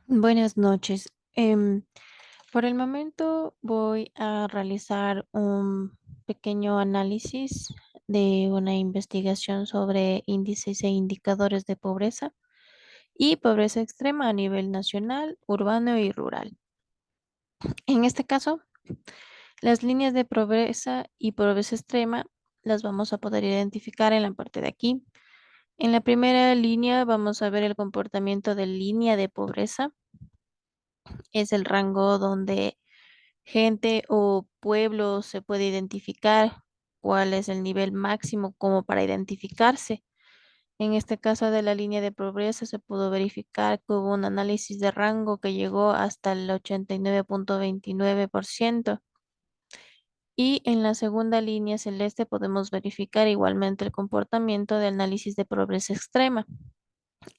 Buenas noches. Por el momento voy a realizar un pequeño análisis de una investigación sobre índices e indicadores de pobreza y pobreza extrema a nivel nacional, urbano y rural. En este caso, las líneas de pobreza y pobreza extrema las vamos a poder identificar en la parte de aquí. En la primera línea vamos a ver el comportamiento de línea de pobreza. Es el rango donde gente o pueblo se puede identificar cuál es el nivel máximo como para identificarse. En este caso de la línea de pobreza se pudo verificar que hubo un análisis de rango que llegó hasta el 89.29%. Y en la segunda línea celeste podemos verificar igualmente el comportamiento de análisis de pobreza extrema,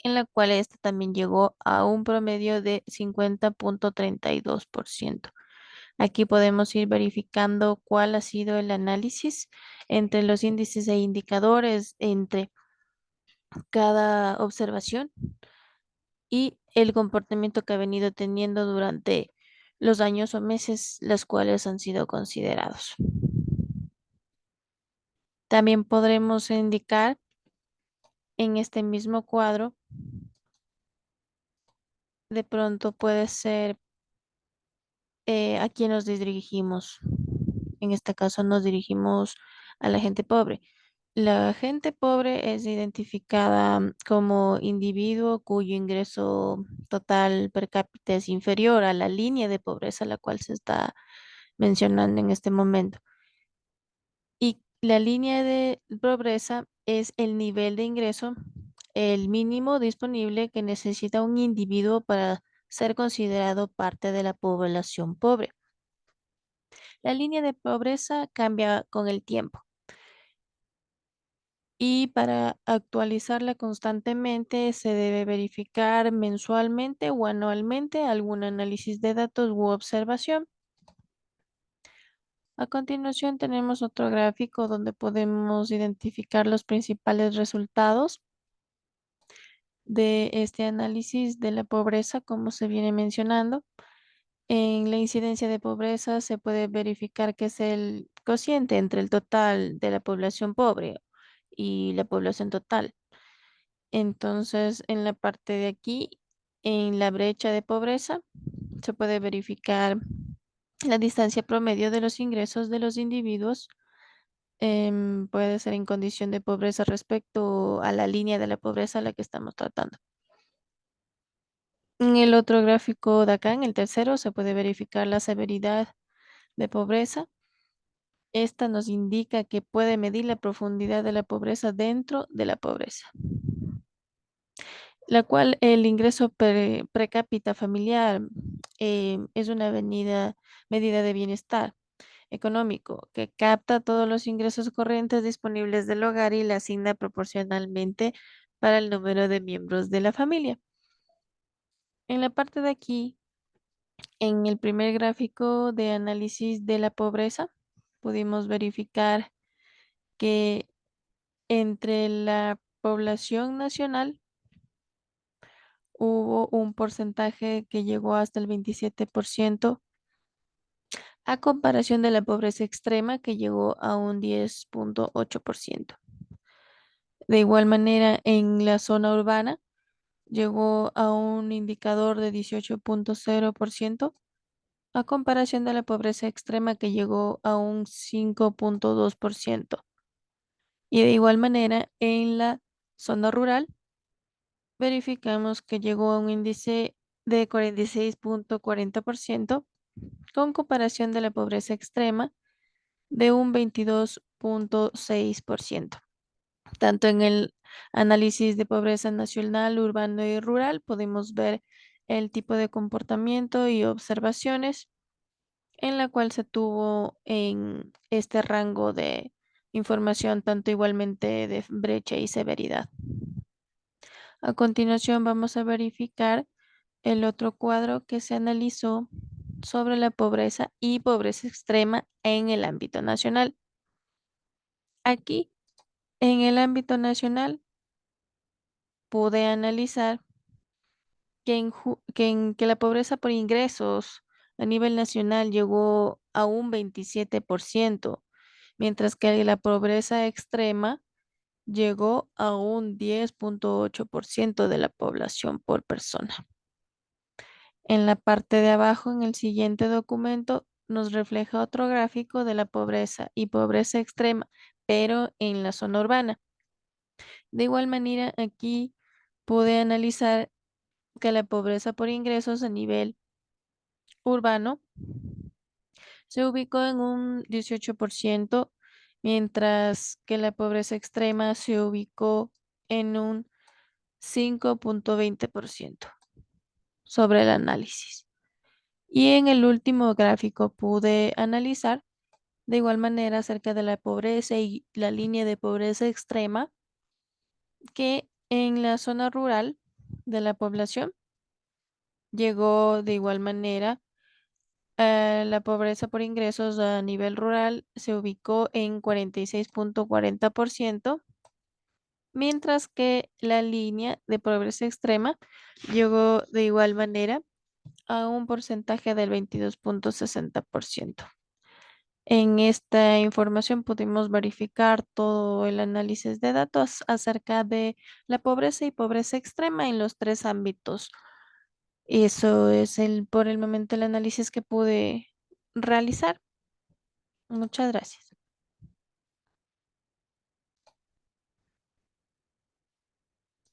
en la cual este también llegó a un promedio de 50.32%. Aquí podemos ir verificando cuál ha sido el análisis entre los índices e indicadores, entre cada observación y el comportamiento que ha venido teniendo durante los años o meses, los cuales han sido considerados. También podremos indicar en este mismo cuadro, de pronto puede ser a quién nos dirigimos. En este caso nos dirigimos a la gente pobre. La gente pobre es identificada como individuo cuyo ingreso total per cápita es inferior a la línea de pobreza a la cual se está mencionando en este momento. Y la línea de pobreza es el nivel de ingreso, el mínimo disponible que necesita un individuo para ser considerado parte de la población pobre. La línea de pobreza cambia con el tiempo. Y para actualizarla constantemente se debe verificar mensualmente o anualmente algún análisis de datos u observación. A continuación tenemos otro gráfico donde podemos identificar los principales resultados de este análisis de la pobreza, como se viene mencionando. En la incidencia de pobreza se puede verificar que es el cociente entre el total de la población pobre y la población total. Entonces, en la parte de aquí, en la brecha de pobreza, se puede verificar la distancia promedio de los ingresos de los individuos. Puede ser en condición de pobreza respecto a la línea de la pobreza a la que estamos tratando. En el otro gráfico de acá, en el tercero, se puede verificar la severidad de pobreza. Esta nos indica que puede medir la profundidad de la pobreza dentro de la pobreza, la cual el ingreso per cápita familiar es una medida de bienestar económico que capta todos los ingresos corrientes disponibles del hogar y la asigna proporcionalmente para el número de miembros de la familia. En la parte de aquí, en el primer gráfico de análisis de la pobreza, pudimos verificar que entre la población nacional hubo un porcentaje que llegó hasta el 27% a comparación de la pobreza extrema que llegó a un 10.8%. De igual manera, en la zona urbana llegó a un indicador de 18.0% a comparación de la pobreza extrema que llegó a un 5.2%. Y de igual manera, en la zona rural verificamos que llegó a un índice de 46.40% con comparación de la pobreza extrema de un 22.6%. Tanto en el análisis de pobreza nacional, urbano y rural podemos ver el tipo de comportamiento y observaciones en la cual se tuvo en este rango de información, tanto igualmente de brecha y severidad. A continuación vamos a verificar el otro cuadro que se analizó sobre la pobreza y pobreza extrema en el ámbito nacional. Aquí, en el ámbito nacional, pude analizar que la pobreza por ingresos a nivel nacional llegó a un 27%, mientras que la pobreza extrema llegó a un 10,8% de la población por persona. En la parte de abajo, en el siguiente documento, nos refleja otro gráfico de la pobreza y pobreza extrema, pero en la zona urbana. De igual manera, aquí pude analizar que la pobreza por ingresos a nivel urbano se ubicó en un 18%, mientras que la pobreza extrema se ubicó en un 5,20% sobre el análisis. Y en el último gráfico pude analizar de igual manera acerca de la pobreza y la línea de pobreza extrema que en la zona rural de la población llegó de igual manera. La pobreza por ingresos a nivel rural se ubicó en 46,40%, mientras que la línea de pobreza extrema llegó de igual manera a un porcentaje del 22,60%. En esta información pudimos verificar todo el análisis de datos acerca de la pobreza y pobreza extrema en los tres ámbitos. Eso es por el momento el análisis que pude realizar. Muchas gracias.